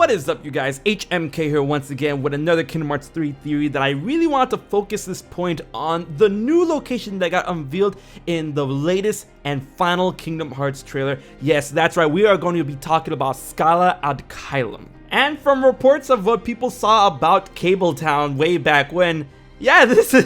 What is up, you guys? HMK here once again with another Kingdom Hearts 3 theory that I really want to focus this point on the new location that got unveiled in the latest and final Kingdom Hearts trailer. Yes, that's right, we are going to be talking about SCALA AD CAELUM. And from reports of what people saw about Cabletown way back when, yeah, this is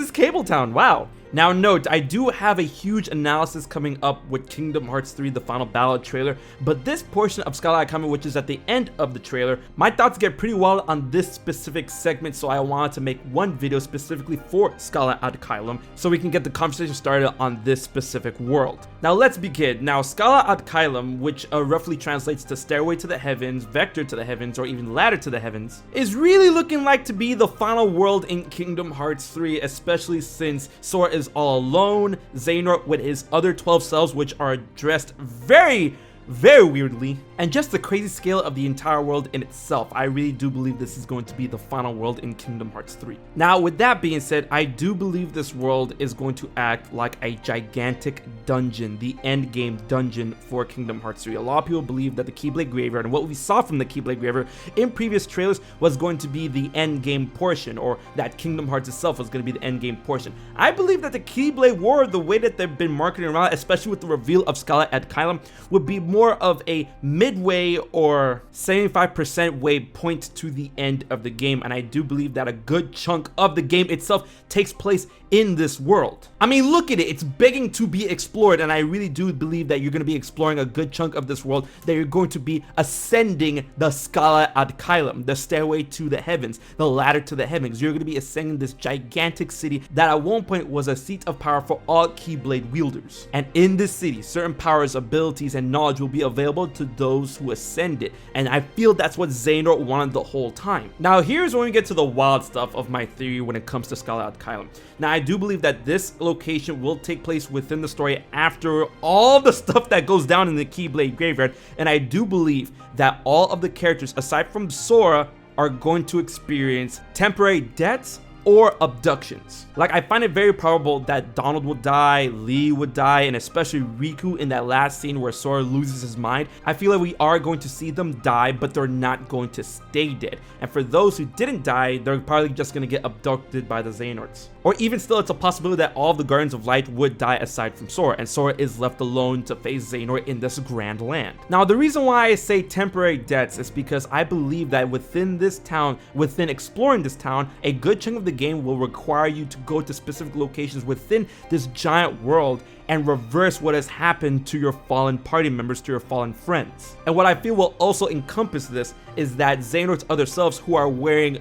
Cabletown, wow. Now note, I do have a huge analysis coming up with Kingdom Hearts 3, the final ballad trailer, but this portion of SCALA AD CAELUM, which is at the end of the trailer, my thoughts get pretty wild on this specific segment, so I wanted to make one video specifically for SCALA AD CAELUM, so we can get the conversation started on this specific world. Now let's begin. Now SCALA AD CAELUM, which roughly translates to Stairway to the Heavens, Vector to the Heavens, or even Ladder to the Heavens, is really looking like to be the final world in Kingdom Hearts 3, especially since Sora is all alone, Xehanort with his other 12 selves, which are dressed very weirdly, and just the crazy scale of the entire world in itself. I really do believe this is going to be the final world in Kingdom Hearts 3. Now, with that being said, I do believe this world is going to act like a gigantic dungeon, the end game dungeon for Kingdom Hearts 3. A lot of people believe that the Keyblade Graveyard and what we saw from the Keyblade Graveyard in previous trailers was going to be the end game portion, or that Kingdom Hearts itself was going to be the end game portion. I believe that the Keyblade War, the way that they've been marketing around, especially with the reveal of SCALA AD CAELUM, would be more of a midway or 75% way point to the end of the game, and I do believe that a good chunk of the game itself takes place in this world. I mean, look at it, it's begging to be explored, and I really do believe that you're going to be exploring a good chunk of this world, that you're going to be ascending the SCALA AD CAELUM, the Stairway to the Heavens, the Ladder to the Heavens. You're going to be ascending this gigantic city that at one point was a seat of power for all Keyblade wielders, and in this city, certain powers, abilities, and knowledge will be available to those who ascend it, and I feel that's what Xehanort wanted the whole time. Now here's when we get to the wild stuff of my theory when it comes to SCALA AD CAELUM. Now I do believe that this location will take place within the story after all the stuff that goes down in the Keyblade Graveyard, and I do believe that all of the characters aside from Sora are going to experience temporary deaths or abductions. Like, I find it very probable that Donald would die, Lee would die, and especially Riku in that last scene where Sora loses his mind. I feel like we are going to see them die, but they're not going to stay dead. And for those who didn't die, they're probably just gonna get abducted by the Xehanorts. Or even still, it's a possibility that all of the Guardians of Light would die aside from Sora, and Sora is left alone to face Xehanort in this grand land. Now, the reason why I say temporary deaths is because I believe that within this town, within exploring this town, a good chunk of the game will require you to go to specific locations within this giant world and reverse what has happened to your fallen party members, to your fallen friends. And what I feel will also encompass this is that Xehanort's other selves, who are wearing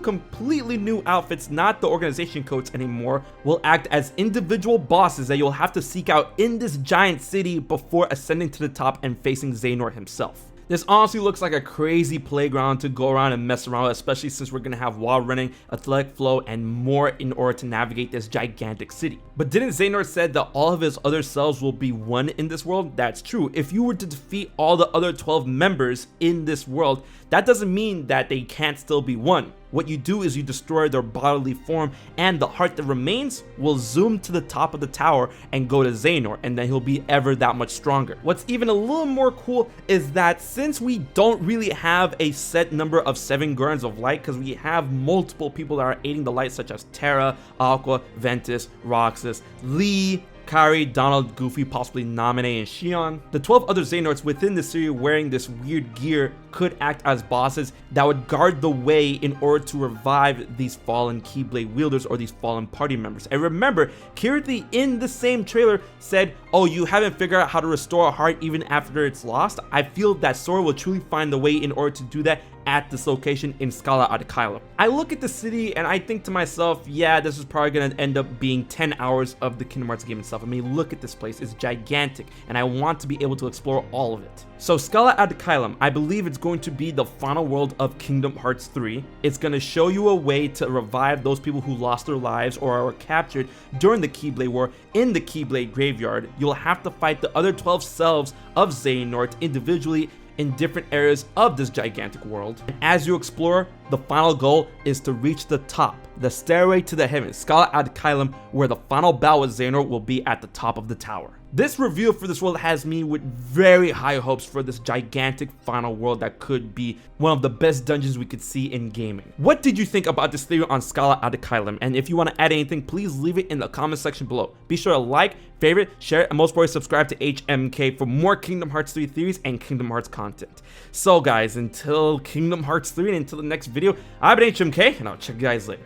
completely new outfits, not the organization coats anymore, will act as individual bosses that you'll have to seek out in this giant city before ascending to the top and facing Xehanort himself. This honestly looks like a crazy playground to go around and mess around with, especially since we're going to have wall running, athletic flow, and more in order to navigate this gigantic city. But didn't Xehanort said that all of his other selves will be one in this world? That's true. If you were to defeat all the other 12 members in this world, that doesn't mean that they can't still be one. What you do is you destroy their bodily form, and the heart that remains will zoom to the top of the tower and go to Xehanort, and then he'll be ever that much stronger. What's even a little more cool is that since we don't really have a set number of 7 Guardians of Light, because we have multiple people that are aiding the light, such as Terra, Aqua, Ventus, Roxas, Lee, Kairi, Donald, Goofy, possibly Naminé, and Xion. The 12 other Xehanorts within the series wearing this weird gear could act as bosses that would guard the way in order to revive these fallen Keyblade wielders or these fallen party members. And remember, Kirti in the same trailer said, oh, you haven't figured out how to restore a heart even after it's lost? I feel that Sora will truly find the way in order to do that at this location in SCALA AD CAELUM. I look at the city and I think to myself, yeah, this is probably going to end up being 10 hours of the Kingdom Hearts game itself. I mean, look at this place, it's gigantic, and I want to be able to explore all of it. So SCALA AD CAELUM, I believe it's going to be the final world of Kingdom Hearts 3. It's going to show you a way to revive those people who lost their lives or were captured during the Keyblade War in the Keyblade Graveyard. You'll have to fight the other 12 selves of Xehanort individually in different areas of this gigantic world. And as you explore, the final goal is to reach the top, the Stairway to the Heavens, SCALA AD CAELUM, where the final battle with Xehanort will be at the top of the tower. This reveal for this world has me with very high hopes for this gigantic final world that could be one of the best dungeons we could see in gaming. What did you think about this theory on SCALA AD CAELUM? And if you want to add anything, please leave it in the comment section below. Be sure to like, favorite, share, and most importantly, subscribe to HMK for more Kingdom Hearts 3 theories and Kingdom Hearts content. So guys, until Kingdom Hearts 3 and until the next video, I've been HMK, and I'll check you guys later.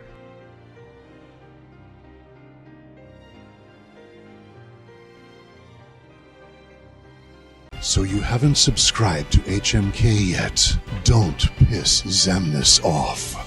So you haven't subscribed to HMK yet? Don't piss Xemnas off.